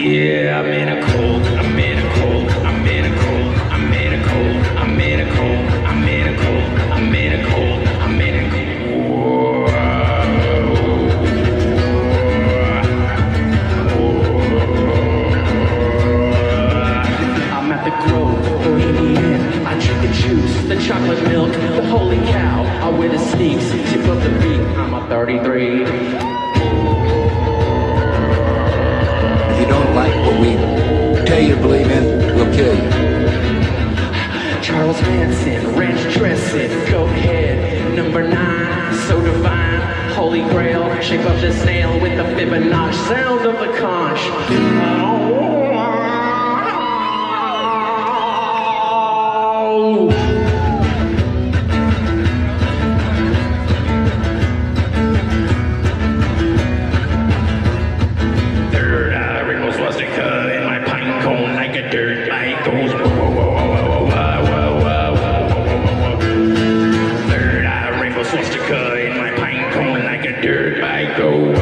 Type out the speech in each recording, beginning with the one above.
Yeah, I'm in a cold, I'm in a cold, I'm in a cold, I'm in a cold, I'm in a cold, I'm in a cold, I'm in a cold, I'm in a cold. I'm at the Grove, Bohemian. I drink the juice, the chocolate milk, the holy cow. I wear the sneaks, tip of the beat. I'm a 33. If you don't like what we tell you to believe in, we'll kill you. Charles Manson, ranch dressing, goat head, number 9, so divine, holy grail, shape of the snail with the Fibonacci, sound of the conch. Third eye, rainbow swastika in my pine cone like a dirt bike goes. Third eye, rainbow swastika in my pine cone like a dirt bike goes.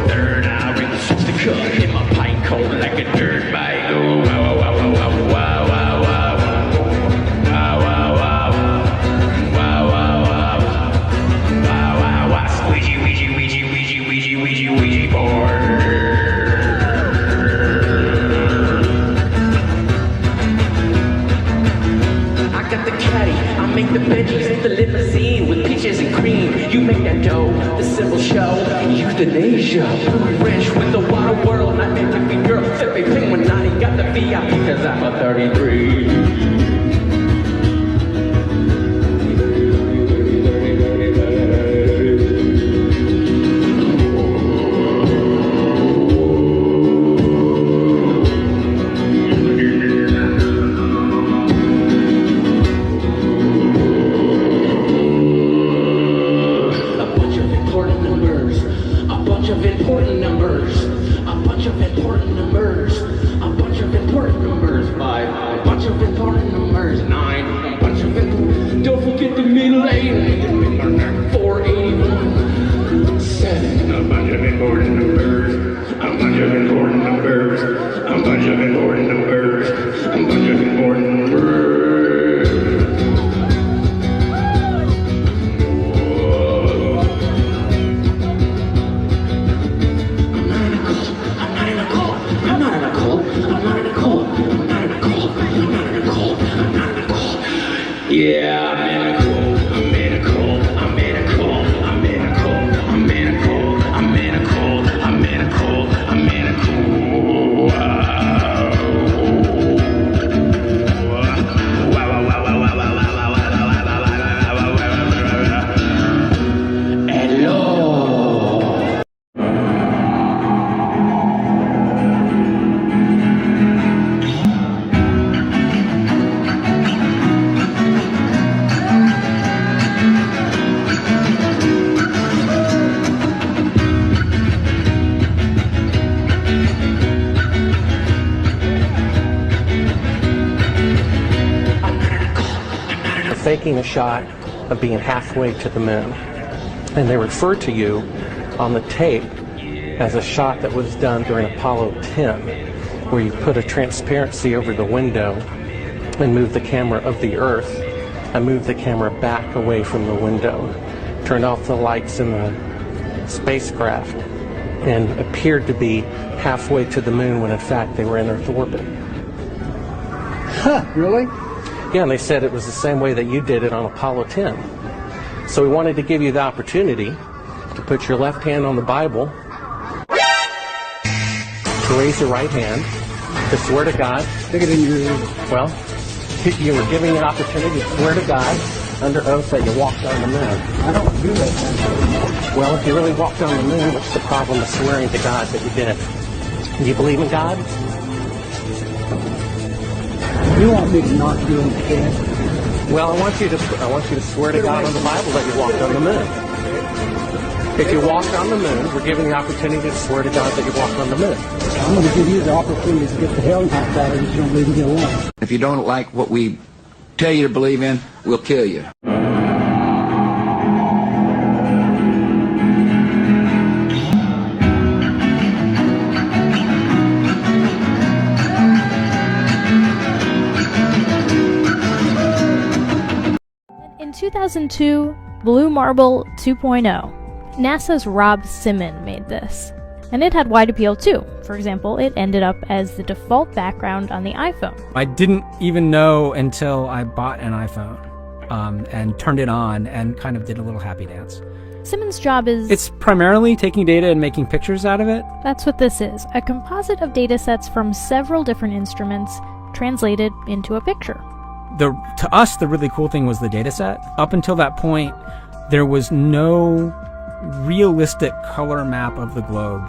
Third eye, rainbow swastika in my pine cone like a dirt bike goes. Ouija board. I got the caddy, I make the veggies, the limousine with peaches and cream. You make that dough, the simple show, euthanasia. Ranch with the wild world, I make it be girl. Pepe Penguin, I got the VIP cause I'm a 33. Don't forget the middle eight. 481. 7. A bunch of important numbers. A bunch of important numbers. A bunch of important numbers. A bunch of important numbers. Yeah, I'm in a cold, I'm in a cold, I'm in a cold, I'm in a cold, I'm in a cold, I'm in a cold, I'm in a cold, I'm in a cold. Hello. Faking a shot of being halfway to the moon. And they refer to you on the tape as a shot that was done during Apollo 10, where you put a transparency over the window and move the camera of the Earth and move the camera back away from the window, turned off the lights in the spacecraft, and appeared to be halfway to the moon when in fact they were in Earth orbit. Huh, really? Yeah, and they said it was the same way that you did it on Apollo 10. So we wanted to give you the opportunity to put your left hand on the Bible, to raise your right hand, to swear to God. Stick it in your ear. Well, you were given an opportunity to swear to God under oath that you walked on the moon. I don't do that kind of thing. Well, if you really walked on the moon, what's the problem of swearing to God that you didn't? Do you believe in God? You want me to not do anything? Well, I want you to swear to God on the Bible that you walked on the moon. If you walked on the moon, we're giving the opportunity to swear to God that you walked on the moon. I'm going to give you the opportunity to get the hell knocked out of you if you don't leave me alone. If you don't like what we tell you to believe in, we'll kill you. 2002 Blue Marble 2.0. NASA's Rob Simon made this. And it had wide appeal too. For example, it ended up as the default background on the iPhone. I didn't even know until I bought an iPhone and turned it on and kind of did a little happy dance. Simon's job is... It's primarily taking data and making pictures out of it. That's what this is, a composite of data sets from several different instruments translated into a picture. To us, the really cool thing was the data set. Up until that point, there was no realistic color map of the globe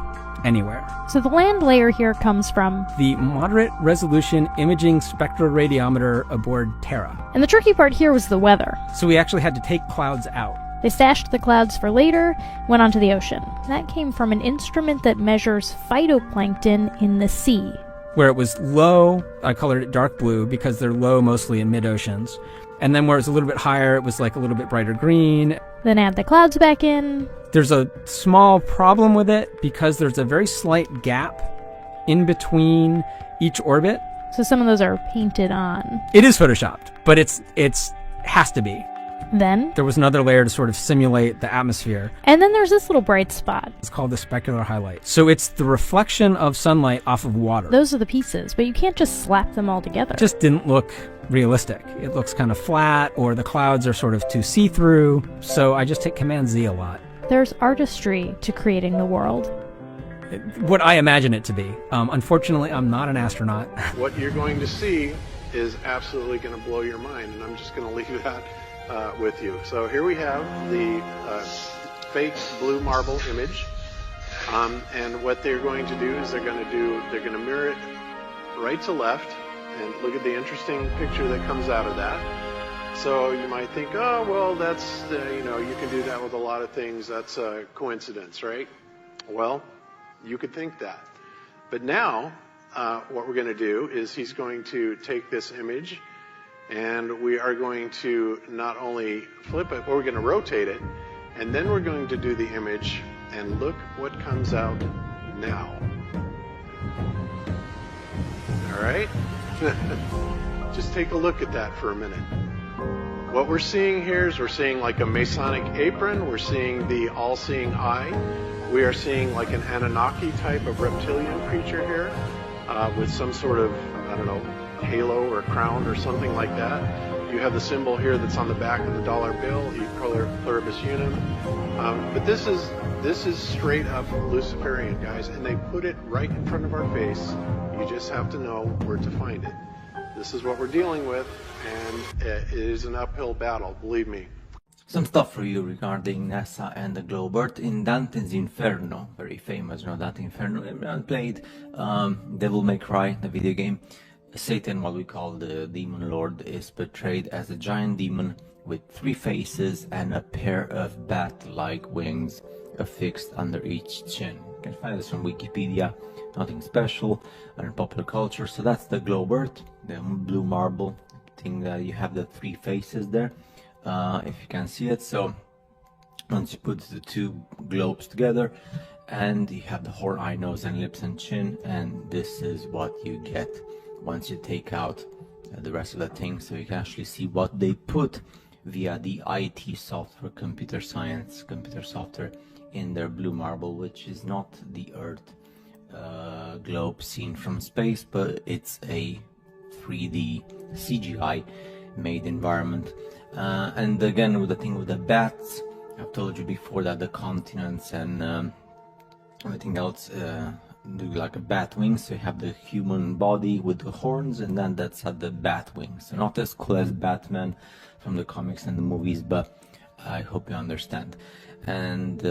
anywhere. So the land layer here comes from the Moderate Resolution Imaging Spectroradiometer aboard Terra. And the tricky part here was the weather. So we actually had to take clouds out. They stashed the clouds for later, went onto the ocean. That came from an instrument that measures phytoplankton in the sea. Where it was low, I colored it dark blue because they're low mostly in mid-oceans. And then where it was a little bit higher, it was like a little bit brighter green. Then add the clouds back in. There's a small problem with it because there's a very slight gap in between each orbit. So some of those are painted on. It is photoshopped, but it's has to be. Then there was another layer to sort of simulate the atmosphere. And then there's this little bright spot. It's called the specular highlight. So it's the reflection of sunlight off of water. Those are the pieces, but you can't just slap them all together. It just didn't look realistic. It looks kind of flat, or the clouds are sort of too see-through. So I just hit Command-Z a lot. There's artistry to creating the world. What I imagine it to be. Unfortunately, I'm not an astronaut. What you're going to see is absolutely going to blow your mind, and I'm just going to leave that with you. So here we have the fake blue marble image, and what they're going to do is they're going to mirror it right to left, and look at the interesting picture that comes out of that. So you might think, oh well, that's you can do that with a lot of things. That's a coincidence, right? Well, you could think that, but now what we're going to do is he's going to take this image, and we are going to not only flip it, but we're going to rotate it, and then we're going to do the image, and look what comes out now. All right? Just take a look at that for a minute. What we're seeing here is we're seeing like a Masonic apron. We're seeing the all-seeing eye. We are seeing like an Anunnaki type of reptilian creature here with some sort of, I don't know, halo or crown or something like that. You have the symbol here that's on the back of the dollar bill, E Pluribus Unum. But this is straight up Luciferian, guys, and they put it right in front of our face. You just have to know where to find it. This is what we're dealing with, and it is an uphill battle, believe me. Some stuff for you regarding NASA and the Globert. In Dante's Inferno, very famous, Dante Inferno, everyone played Devil May Cry, the video game. Satan, what we call the demon lord, is portrayed as a giant demon with 3 faces and a pair of bat-like wings affixed under each chin. You can find this from Wikipedia, nothing special, under popular culture. So that's the Globert, the blue marble thing that you have the 3 faces there, if you can see it. So once you put the 2 globes together, and you have the whole eye, nose, and lips and chin, and this is what you get once you take out the rest of the thing. So you can actually see what they put via the IT software, computer science, computer software in their blue marble, which is not the Earth globe seen from space, but it's a 3D CGI made environment. And again, with the thing with the bats, I've told you before that the continents and everything else do like a bat wing. So you have the human body with the horns, and then that's at the bat wings. So not as cool as Batman from the comics and the movies, but I hope you understand. And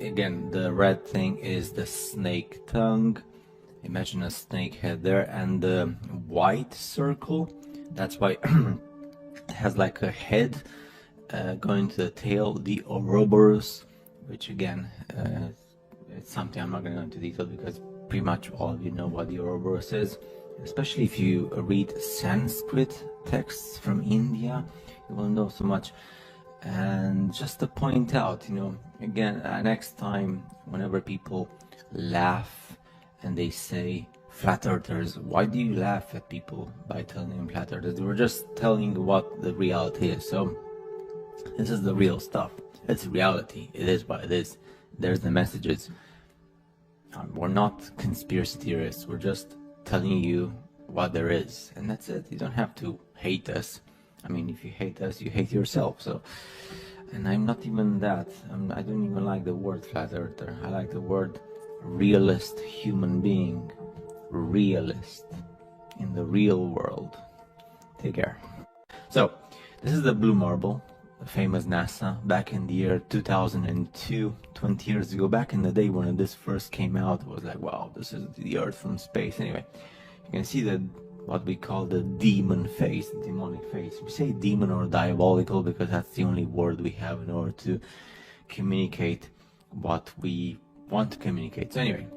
again, the red thing is the snake tongue. Imagine a snake head there, and the white circle, that's why it has like a head going to the tail, the Ouroboros, which again it's something I'm not going to go into detail because pretty much all of you know what the Ouroboros is, especially if you read Sanskrit texts from India, you will know so much. And just to point out, again, next time whenever people laugh and they say flat earthers, why do you laugh at people by telling them flat earthers? We're just telling what the reality is. So This is the real stuff. It's reality. It is what it is. There's the messages. We're not conspiracy theorists. We're just telling you what there is, and that's it. You don't have to hate us. I mean, if you hate us, you hate yourself. So, and I'm not even that. I don't even like the word flat earther. I like the word realist human being. Realist in the real world. Take care. So, this is the blue marble, the famous NASA, back in the year 2002, 20 years ago. Back in the day when this first came out, it was like, wow, this is the Earth from space. Anyway, you can see that what we call the demon face, the demonic face. We say demon or diabolical because that's the only word we have in order to communicate what we want to communicate. So anyway,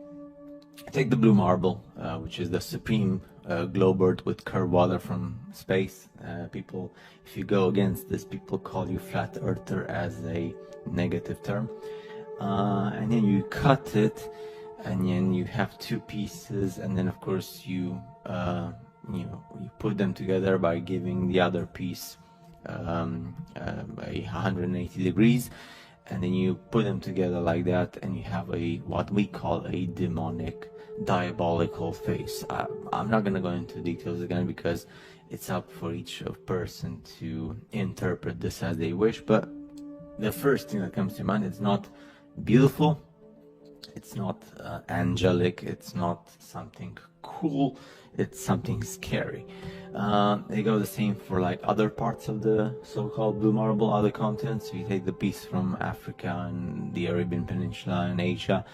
take the blue marble, which is the supreme globe Earth with curved water from space. People, if you go against this, people call you flat earther as a negative term. And then you cut it, and then you have two pieces, and then of course you put them together by giving the other piece a 180 degrees, and then you put them together like that, and you have a what we call a demonic, diabolical face. I'm not going to go into details again because it's up for each person to interpret this as they wish, but the first thing that comes to mind, it's not beautiful, it's not angelic, it's not something cool, it's something scary. They go the same for like other parts of the so-called blue marble, other continents. So you take the piece from Africa and the Arabian Peninsula and Asia,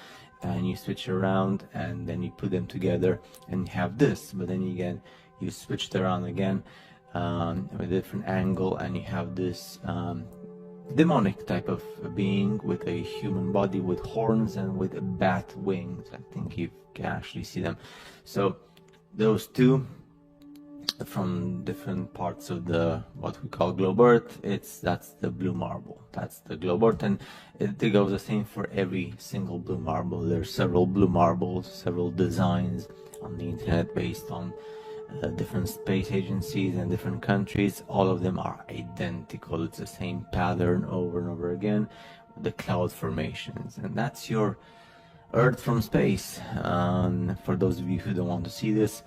and you switch around, and then you put them together and you have this. But then again, you switch it around again with a different angle, and you have this demonic type of being with a human body, with horns and with bat wings. I think you can actually see them. So those two from different parts of the what we call globe Earth, that's the blue marble, that's the globe Earth, and it goes the same for every single blue marble. There's several blue marbles, several designs on the internet based on different space agencies and different countries. All of them are identical. It's the same pattern over and over again, the cloud formations, and that's your Earth from space. For those of you who don't want to see this,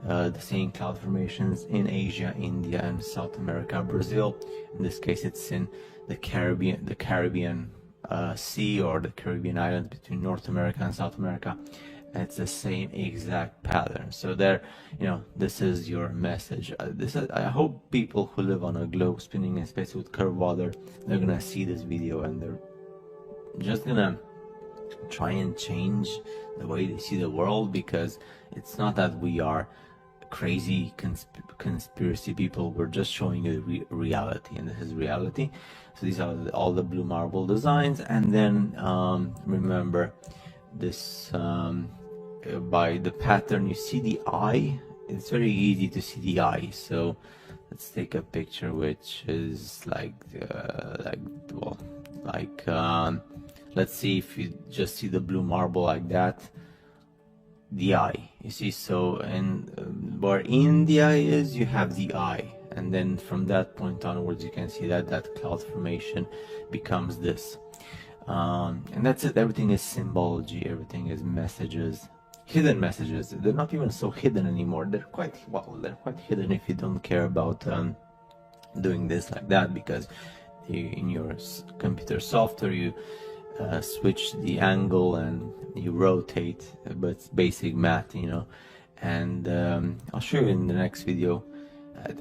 the same cloud formations in Asia, India, and South America, Brazil. In this case, it's in the Caribbean Sea, or the Caribbean islands between North America and South America. And it's the same exact pattern. So there, this is your message. I hope people who live on a globe spinning in space with curved water, they're gonna see this video and they're just gonna try and change the way they see the world, because it's not that we are crazy conspiracy people. We're just showing you reality, and this is reality. So these are all the blue marble designs. And then remember this, by the pattern you see the eye. It's very easy to see the eye, so let's take a picture which is let's see if you just see the blue marble like that, the eye, you see. So where India is, you have the eye, and then from that point onwards you can see that cloud formation becomes this, and that's it. Everything is symbology, everything is messages, hidden messages. They're not even so hidden anymore. They're quite hidden if you don't care about doing this like that, because in your computer software you switch the angle and you rotate, but it's basic math, and I'll show you in the next video.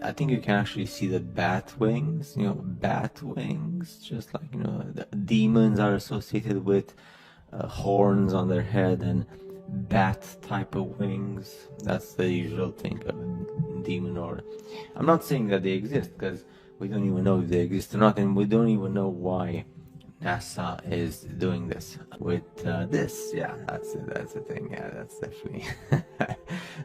I think you can actually see the bat wings, bat wings, just like the demons are associated with horns on their head and bat type of wings. That's the usual thing of a demon. Or I'm not saying that they exist, because we don't even know if they exist or not, and we don't even know why NASA is doing this with this. Yeah, that's the thing. Yeah, that's definitely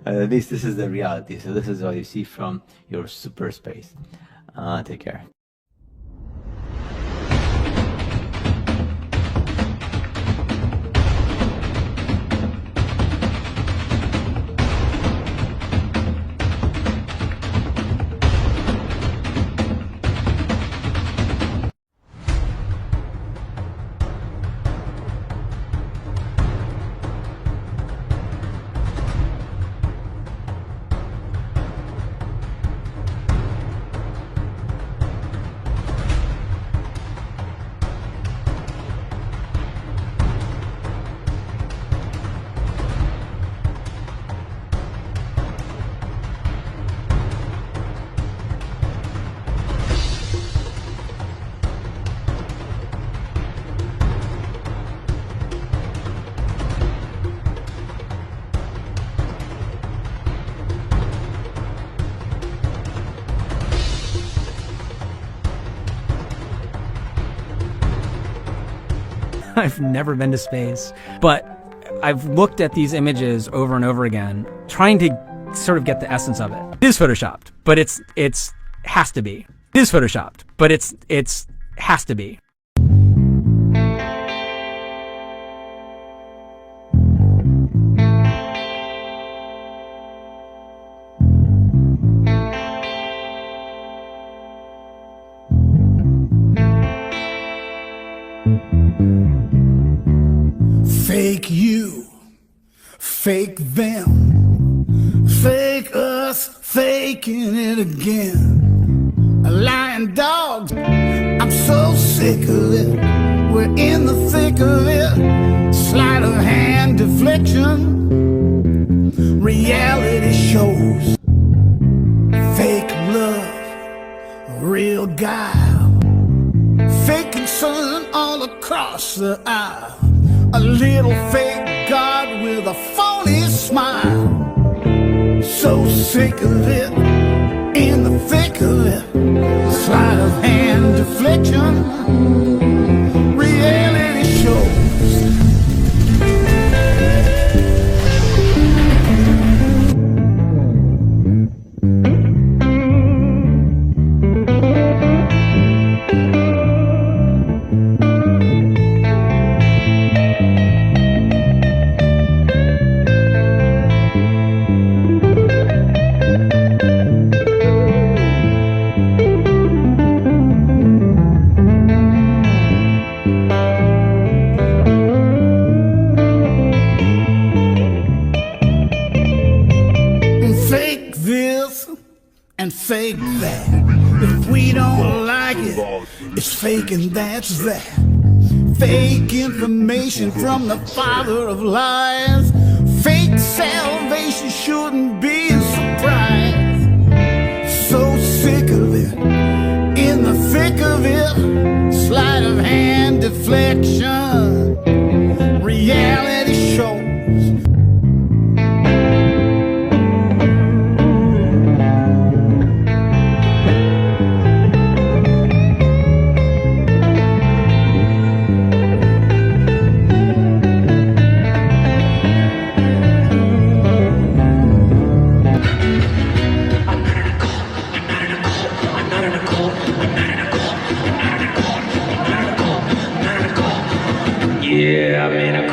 at least this is the reality. So this is what you see from your super space. Take care. I've never been to space, but I've looked at these images over and over again, trying to sort of get the essence of it. It is photoshopped, but it's has to be. It is photoshopped, but it's has to be. Fake you, fake them, fake us, faking it again. Lying dogs, I'm so sick of it. We're in the thick of it. Sleight of hand deflection, reality shows. Fake love, real guile, fake concern all across the aisle. A little fake God with a phony smile. So sick of it, in the thick of it. Sleight of hand deflection, reality shows. Fake this and fake that. If we don't like it, it's fake and that's that. Fake information from the father of lies. Fake salvation shouldn't be a surprise. So sick of it, in the thick of it. Sleight of hand deflection, reality shows. Yeah, I'm in a